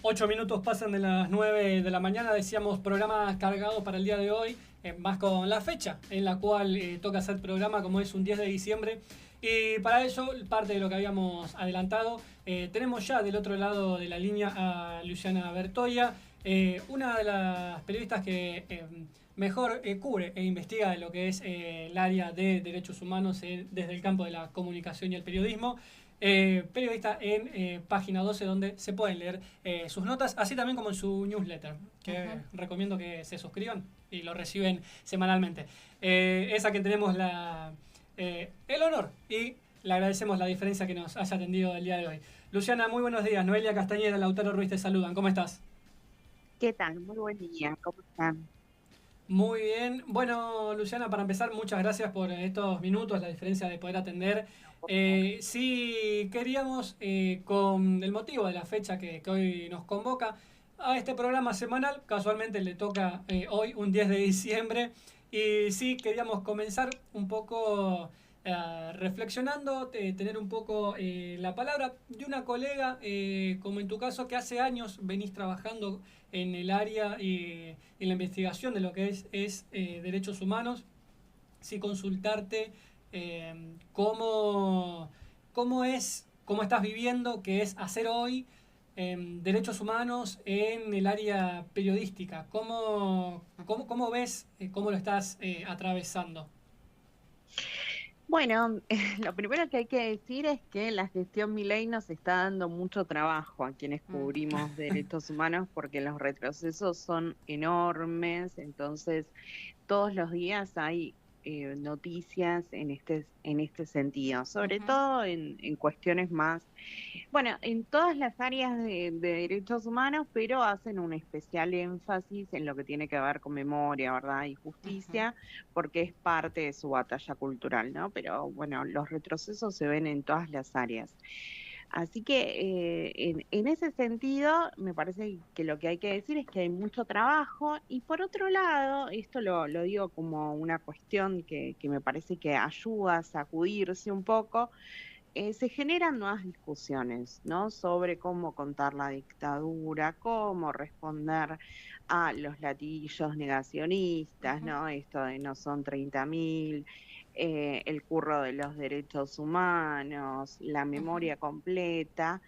8 minutos pasan de las 9 de la mañana, decíamos programa cargado para el día de hoy, más con la fecha en la cual toca hacer programa, como es un 10 de diciembre. Y para eso, parte de lo que habíamos adelantado, tenemos ya del otro lado de la línea a Luciana Bertoia, una de las periodistas que mejor cubre e investiga de lo que es el área de derechos humanos desde el campo de la comunicación y el periodismo. Periodista en Página 12, donde se pueden leer sus notas, así también como en su newsletter, que recomiendo que se suscriban y lo reciben semanalmente. Es a quien tenemos el honor y le agradecemos la diferencia que nos haya atendido el día de hoy. Luciana, muy buenos días. Noelia Castañeda, Lautaro Ruiz te saludan. ¿Cómo estás? ¿Qué tal? Muy buen día, ¿cómo están? Muy bien. Bueno, Luciana, para empezar, muchas gracias por estos minutos, la diferencia de poder atender. No, por favor. Sí, queríamos, con el motivo de la fecha que hoy nos convoca, a este programa semanal, casualmente le toca hoy, un 10 de diciembre, y sí, queríamos comenzar un poco reflexionando, tener un poco la palabra de una colega, como en tu caso, que hace años venís trabajando en el área y en la investigación de lo que es derechos humanos, sí consultarte cómo estás viviendo, qué es hacer hoy derechos humanos en el área periodística, cómo ves, cómo lo estás atravesando. Bueno, lo primero que hay que decir es que la gestión Milei nos está dando mucho trabajo a quienes Mm. cubrimos derechos humanos porque los retrocesos son enormes, entonces todos los días hay noticias en este sentido, sobre Ujú. todo en cuestiones más. Bueno, en todas las áreas de derechos humanos, pero hacen un especial énfasis en lo que tiene que ver con memoria, ¿verdad? Y Ujú. justicia, porque es parte de su batalla cultural, ¿no? Pero bueno, los retrocesos se ven en todas las áreas. Así que en ese sentido, me parece que lo que hay que decir es que hay mucho trabajo y por otro lado, esto lo digo como una cuestión que me parece que ayuda a sacudirse un poco, se generan nuevas discusiones, ¿no? Sobre cómo contar la dictadura, cómo responder a los latillos negacionistas, Ujú. ¿no? Esto de no son 30.000, el curro de los derechos humanos, la Ujú. memoria completa.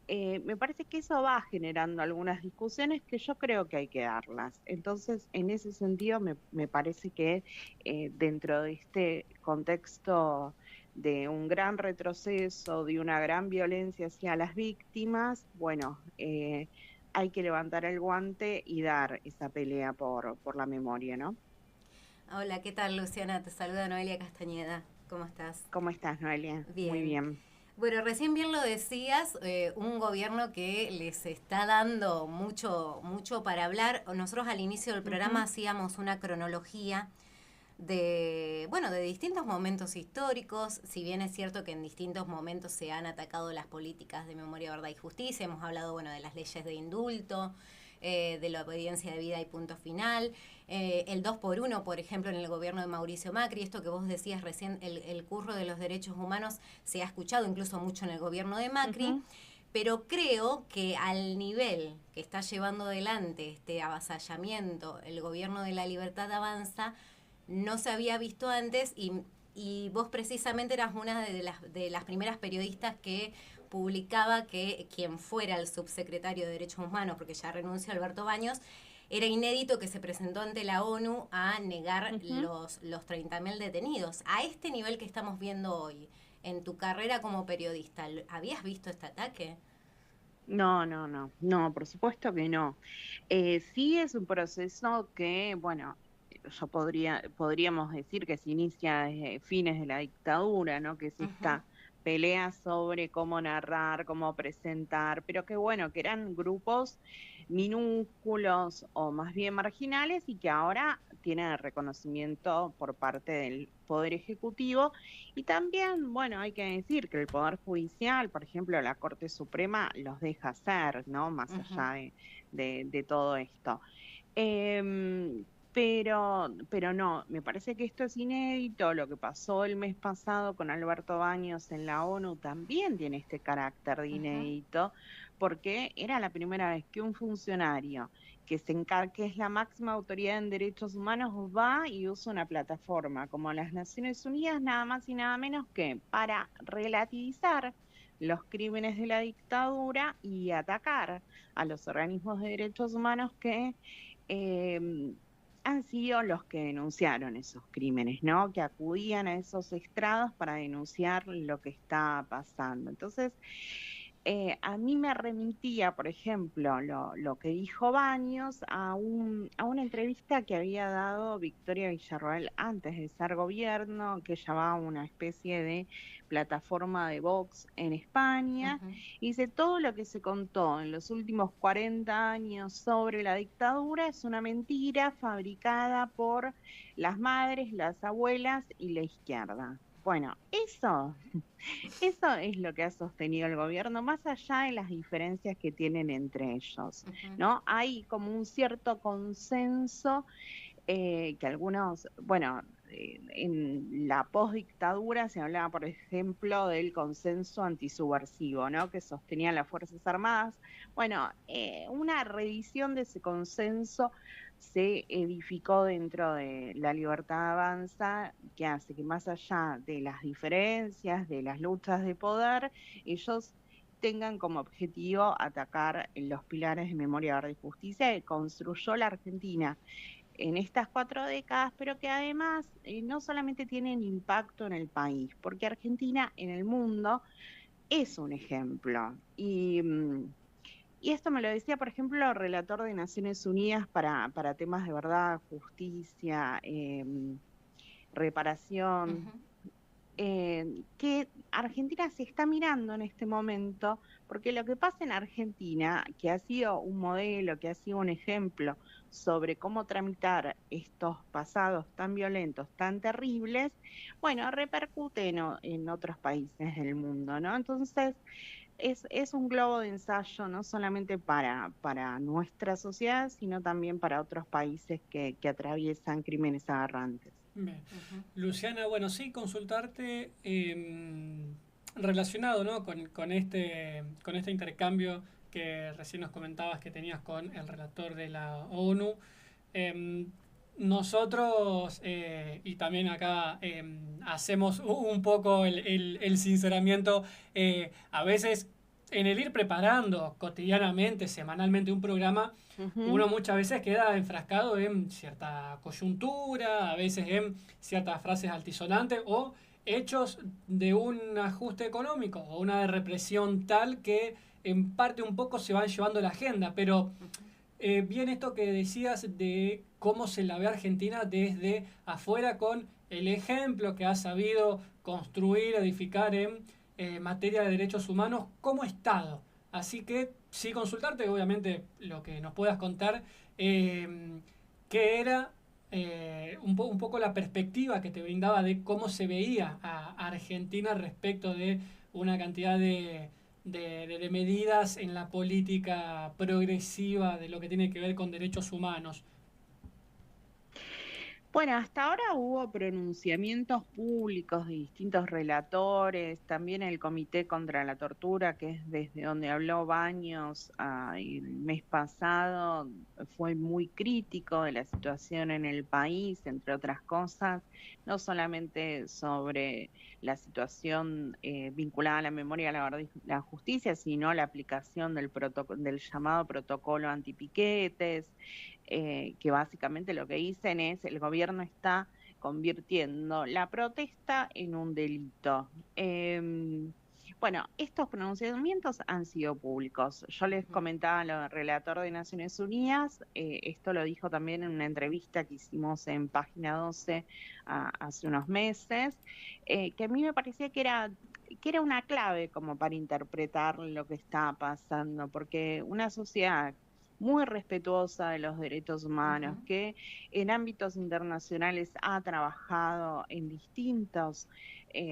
Me parece que eso va generando algunas discusiones que yo creo que hay que darlas. Entonces, en ese sentido, me parece que dentro de este contexto de un gran retroceso, de una gran violencia hacia las víctimas, bueno, hay que levantar el guante y dar esa pelea por la memoria, ¿no? Hola, ¿qué tal, Luciana? Te saluda Noelia Castañeda. ¿Cómo estás? ¿Cómo estás, Noelia? Muy Bien. bien. Bueno, recién bien lo decías, un gobierno que les está dando mucho, mucho para hablar. Nosotros al inicio del programa Ujú, hacíamos una cronología de, bueno, de distintos momentos históricos. Si bien es cierto que en distintos momentos se han atacado las políticas de memoria, verdad y justicia, hemos hablado, bueno, de las leyes de indulto, de la obediencia de vida y punto final, el 2x1, por ejemplo, en el gobierno de Mauricio Macri, esto que vos decías recién, el curro de los derechos humanos se ha escuchado incluso mucho en el gobierno de Macri, ujú. pero creo que al nivel que está llevando adelante este avasallamiento el gobierno de la libertad avanza, no se había visto antes y vos precisamente eras una de las primeras periodistas que publicaba que quien fuera el subsecretario de Derechos Humanos, porque ya renunció Alberto Baños, era inédito que se presentó ante la ONU a negar Ujú. los 30.000 detenidos. A este nivel que estamos viendo hoy, en tu carrera como periodista, ¿habías visto este ataque? No, no, no, no, por supuesto que no. Sí es un proceso que, bueno, podríamos decir que se inicia desde fines de la dictadura, ¿no? Que es Ujú. esta pelea sobre cómo narrar, cómo presentar, pero que bueno, que eran grupos minúsculos o más bien marginales y que ahora tienen el reconocimiento por parte del Poder Ejecutivo y también, bueno, hay que decir que el Poder Judicial, por ejemplo, la Corte Suprema los deja hacer, ¿no? Más Ujú. allá de todo esto. pero no, me parece que esto es inédito. Lo que pasó el mes pasado con Alberto Baños en la ONU también tiene este carácter de Ujú, inédito, porque era la primera vez que un funcionario que es la máxima autoridad en derechos humanos, va y usa una plataforma como las Naciones Unidas, nada más y nada menos que para relativizar los crímenes de la dictadura y atacar a los organismos de derechos humanos que eh, han sido los que denunciaron esos crímenes, ¿no? Que acudían a esos estrados para denunciar lo que está pasando. Entonces, a mí me remitía, por ejemplo, lo que dijo Baños a una entrevista que había dado Victoria Villarroel antes de ser gobierno, que llamaba una especie de plataforma de Vox en España. ujú. Y dice, todo lo que se contó en los últimos 40 años sobre la dictadura es una mentira fabricada por las madres, las abuelas y la izquierda. Bueno, eso es lo que ha sostenido el gobierno, más allá de las diferencias que tienen entre ellos, Ujú, ¿no? Hay como un cierto consenso que algunos, bueno, en la postdictadura se hablaba, por ejemplo, del consenso antisubversivo, ¿no? Que sostenían las Fuerzas Armadas. Bueno, una revisión de ese consenso se edificó dentro de La Libertad Avanza, que hace que más allá de las diferencias, de las luchas de poder, ellos tengan como objetivo atacar los pilares de memoria, verdad y justicia que construyó la Argentina en estas 4 décadas, pero que además no solamente tienen impacto en el país, porque Argentina en el mundo es un ejemplo. Y esto me lo decía, por ejemplo, el relator de Naciones Unidas para temas de verdad, justicia, reparación, ujú. que Argentina se está mirando en este momento, porque lo que pasa en Argentina, que ha sido un modelo, que ha sido un ejemplo sobre cómo tramitar estos pasados tan violentos, tan terribles, bueno, repercute en otros países del mundo, ¿no? Entonces, es un globo de ensayo no solamente para nuestra sociedad, sino también para otros países que atraviesan crímenes aberrantes. Bien. Ujú. Luciana, bueno, sí, consultarte relacionado, ¿no? con este intercambio que recién nos comentabas que tenías con el relator de la ONU. Em, Nosotros, y también acá hacemos un poco el sinceramiento, a veces en el ir preparando cotidianamente, semanalmente un programa, Ujú. uno muchas veces queda enfrascado en cierta coyuntura, a veces en ciertas frases altisonantes o hechos de un ajuste económico o una represión tal que en parte un poco se van llevando la agenda, pero bien esto que decías de cómo se la ve Argentina desde afuera con el ejemplo que ha sabido construir, edificar en materia de derechos humanos como Estado. Así que sí consultarte, obviamente, lo que nos puedas contar, qué era un poco la perspectiva que te brindaba de cómo se veía a Argentina respecto de una cantidad de medidas en la política progresiva de lo que tiene que ver con derechos humanos. Bueno, hasta ahora hubo pronunciamientos públicos de distintos relatores, también el Comité contra la Tortura, que es desde donde habló Baños el mes pasado, fue muy crítico de la situación en el país, entre otras cosas, no solamente sobre la situación vinculada a la memoria, la verdad y la justicia, sino la aplicación del llamado protocolo antipiquetes, que básicamente lo que dicen es el gobierno está convirtiendo la protesta en un delito. Bueno, estos pronunciamientos han sido públicos. Yo les Ujú. comentaba al relator de Naciones Unidas, esto lo dijo también en una entrevista que hicimos en Página 12 hace unos meses, que a mí me parecía que era una clave como para interpretar lo que está pasando, porque una sociedad muy respetuosa de los derechos Ujú. humanos, que en ámbitos internacionales ha trabajado en distintos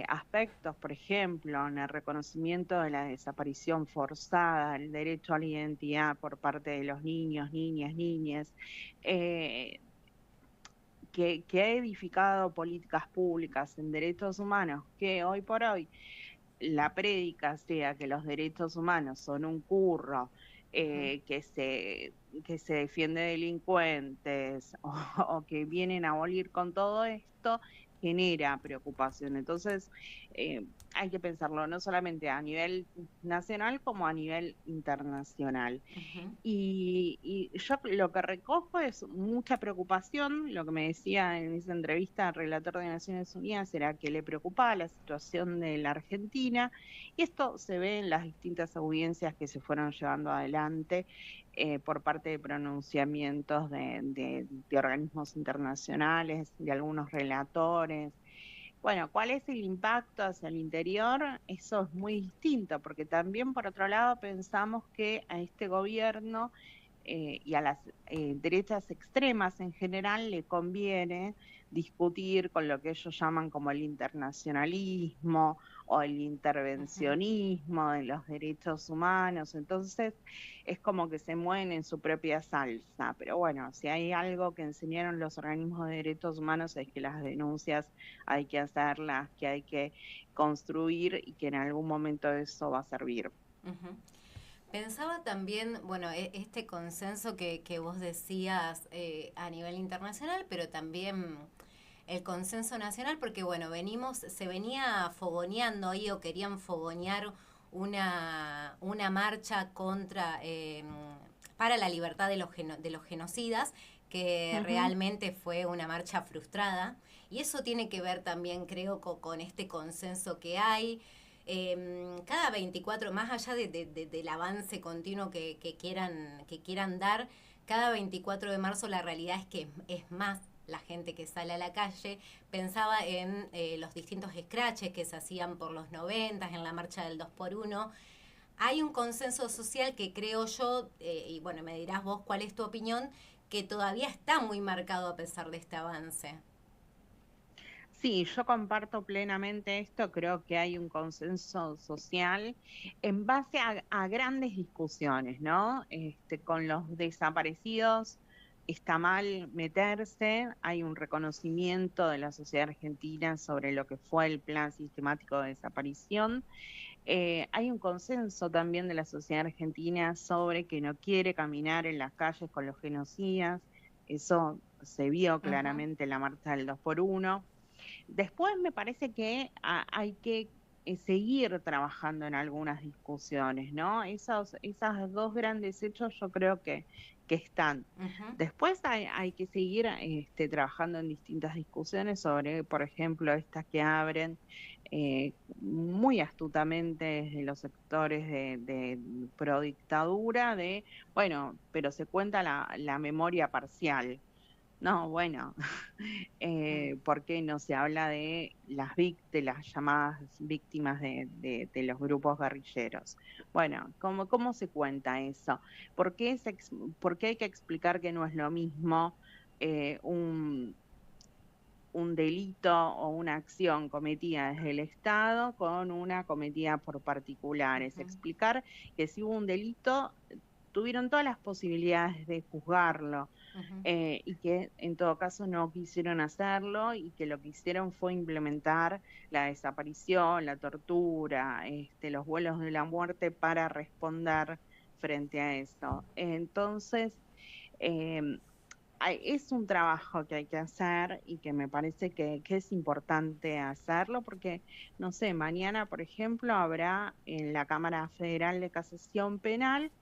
aspectos, por ejemplo, en el reconocimiento de la desaparición forzada, el derecho a la identidad por parte de los niños, niñas, niñas, eh, que ha edificado políticas públicas en derechos humanos, que hoy por hoy la prédica sea que los derechos humanos son un curro, que se defiende delincuentes o que vienen a abolir con todo esto, genera preocupación. Entonces, hay que pensarlo no solamente a nivel nacional como a nivel internacional. Ujú. Y yo lo que recojo es mucha preocupación. Lo que me decía en esa entrevista el relator de Naciones Unidas era que le preocupaba la situación de la Argentina, y esto se ve en las distintas audiencias que se fueron llevando adelante por parte de pronunciamientos de organismos internacionales, de algunos relatores. Bueno, ¿cuál es el impacto hacia el interior? Eso es muy distinto, porque también por otro lado pensamos que a este gobierno y a las derechas extremas en general le conviene discutir con lo que ellos llaman como el internacionalismo o el Ujú. intervencionismo de los derechos humanos. Entonces es como que se mueven en su propia salsa. Pero bueno, si hay algo que enseñaron los organismos de derechos humanos es que las denuncias hay que hacerlas, que hay que construir y que en algún momento eso va a servir. Ujú. Pensaba también, bueno, este consenso que vos decías a nivel internacional, pero también el consenso nacional, porque bueno, se venía fogoneando ahí o querían fogonear una marcha contra, para la libertad de de los genocidas, que Ujú. realmente fue una marcha frustrada. Y eso tiene que ver también, creo, con este consenso que hay. Cada 24, más allá del avance continuo que quieran dar, cada 24 de marzo la realidad es que es más la gente que sale a la calle. Pensaba en los distintos scratches que se hacían por los 90, en la marcha del 2x1. Hay un consenso social que creo yo, y bueno, me dirás vos cuál es tu opinión, que todavía está muy marcado a pesar de este avance. Sí, yo comparto plenamente esto, creo que hay un consenso social en base a grandes discusiones, ¿no? Con los desaparecidos está mal meterse, hay un reconocimiento de la sociedad argentina sobre lo que fue el plan sistemático de desaparición. Hay un consenso también de la sociedad argentina sobre que no quiere caminar en las calles con los genocidas, eso se vio Ujú. claramente en la marcha del 2x1. Después me parece que hay que seguir trabajando en algunas discusiones, ¿no? Esas dos grandes hechos yo creo que están. Ujú. Después hay que seguir trabajando en distintas discusiones sobre, por ejemplo, estas que abren muy astutamente desde los sectores de pro dictadura, bueno, pero se cuenta la memoria parcial. No, bueno, Mm. ¿por qué no se habla de de las llamadas víctimas de los grupos guerrilleros? Bueno, ¿cómo se cuenta eso? ¿Por qué hay que explicar que no es lo mismo eh, un, un delito o una acción cometida desde el Estado con una cometida por particulares? Ujú. Explicar que si hubo un delito, tuvieron todas las posibilidades de juzgarlo, Ujú. y que en todo caso no quisieron hacerlo y que lo que hicieron fue implementar la desaparición, la tortura, los vuelos de la muerte para responder frente a eso. Entonces, eh, es un trabajo que hay que hacer y que me parece que es importante hacerlo porque, no sé, mañana, por ejemplo, habrá en la Cámara Federal de Casación Penal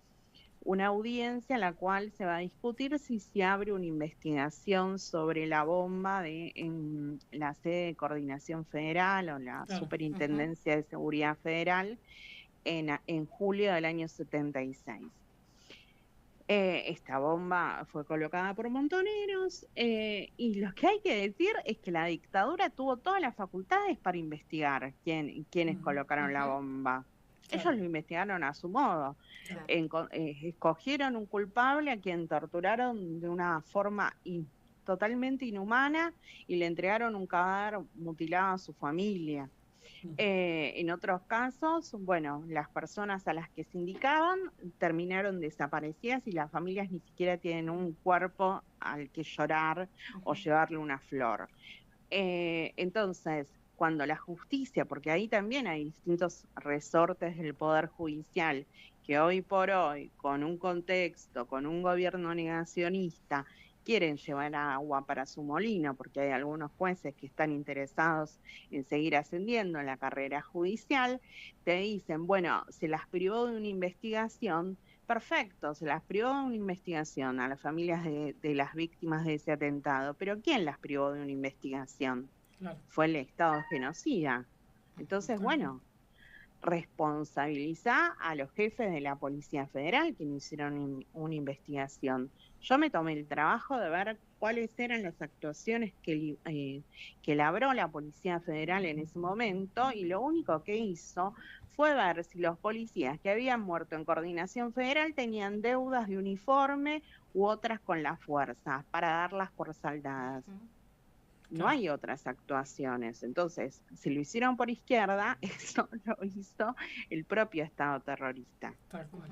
una audiencia en la cual se va a discutir si se abre una investigación sobre la bomba en la sede de Coordinación Federal o la Claro. Ujú. Superintendencia de Seguridad Federal en julio del año 76. Esta bomba fue colocada por montoneros y lo que hay que decir es que la dictadura tuvo todas las facultades para investigar quiénes Ujú. colocaron la Ujú. bomba. Claro, Ellos lo investigaron a su modo. claro. Claro. Escogieron un culpable a quien torturaron de una forma totalmente inhumana y le entregaron un cadáver mutilado a su familia. En otros casos, bueno, las personas a las que se indicaban terminaron desaparecidas y las familias ni siquiera tienen un cuerpo al que llorar o llevarle una flor. Entonces, cuando la justicia, porque ahí también hay distintos resortes del Poder Judicial, que hoy por hoy, con un contexto, con un gobierno negacionista, quieren llevar agua para su molino, porque hay algunos jueces que están interesados en seguir ascendiendo en la carrera judicial, te dicen, bueno, se las privó de una investigación. Perfecto, se las privó de una investigación a las familias de las víctimas de ese atentado, pero ¿quién las privó de una investigación? Claro. Fue el Estado genocida. Entonces, bueno, responsabilizá a los jefes de la Policía Federal que no hicieron una investigación. Yo me tomé el trabajo de ver cuáles eran las actuaciones que labró la Policía Federal en ese momento y lo único que hizo fue ver si los policías que habían muerto en coordinación federal tenían deudas de uniforme u otras con las fuerzas para darlas por saldadas. No hay otras actuaciones. Entonces, si lo hicieron por izquierda, eso lo hizo el propio Estado terrorista. Tal cual.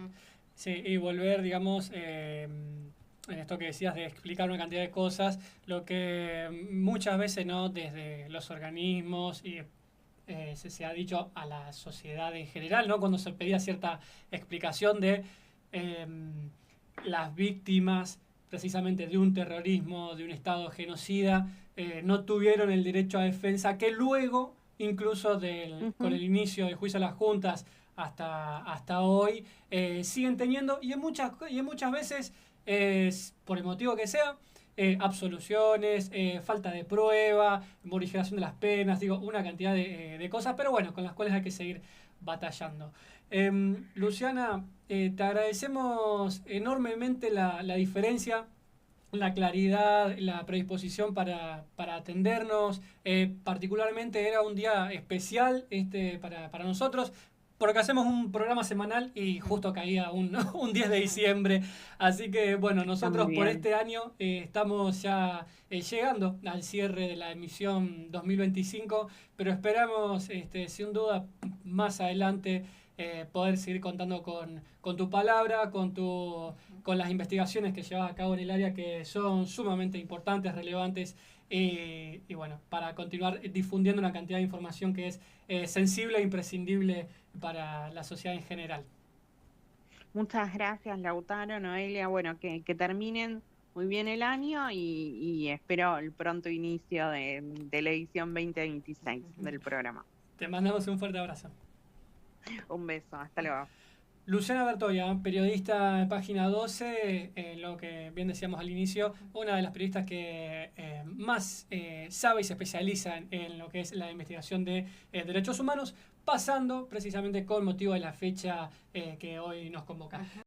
Sí, y volver, digamos, en esto que decías de explicar una cantidad de cosas, lo que muchas veces, ¿no?, desde los organismos y se ha dicho a la sociedad en general, ¿no?, cuando se pedía cierta explicación de las víctimas precisamente de un terrorismo, de un Estado genocida, no tuvieron el derecho a defensa que luego, incluso con el inicio del juicio a las juntas hasta hoy, siguen teniendo, y en muchas veces, por el motivo que sea, absoluciones, falta de prueba, morigeración de las penas, digo, una cantidad de cosas, pero bueno, con las cuales hay que seguir batallando. Luciana, te agradecemos enormemente la diferencia, la claridad, la predisposición para atendernos. Particularmente era un día especial para nosotros, porque hacemos un programa semanal y justo caía un 10 de diciembre. Así que bueno, nosotros por este año estamos ya llegando al cierre de la emisión 2025, pero esperamos, sin duda, más adelante poder seguir contando con tu palabra, con las investigaciones que llevas a cabo en el área, que son sumamente importantes, relevantes, y bueno, para continuar difundiendo una cantidad de información que es sensible e imprescindible para la sociedad en general. Muchas gracias, Lautaro, Noelia. Bueno, que terminen muy bien el año y espero el pronto inicio de la edición 2026 del programa. Te mandamos un fuerte abrazo. Un beso, hasta luego. Luciana Bertoia, periodista de Página 12, lo que bien decíamos al inicio, una de las periodistas que más sabe y se especializa en lo que es la investigación de derechos humanos, pasando precisamente con motivo de la fecha que hoy nos convoca.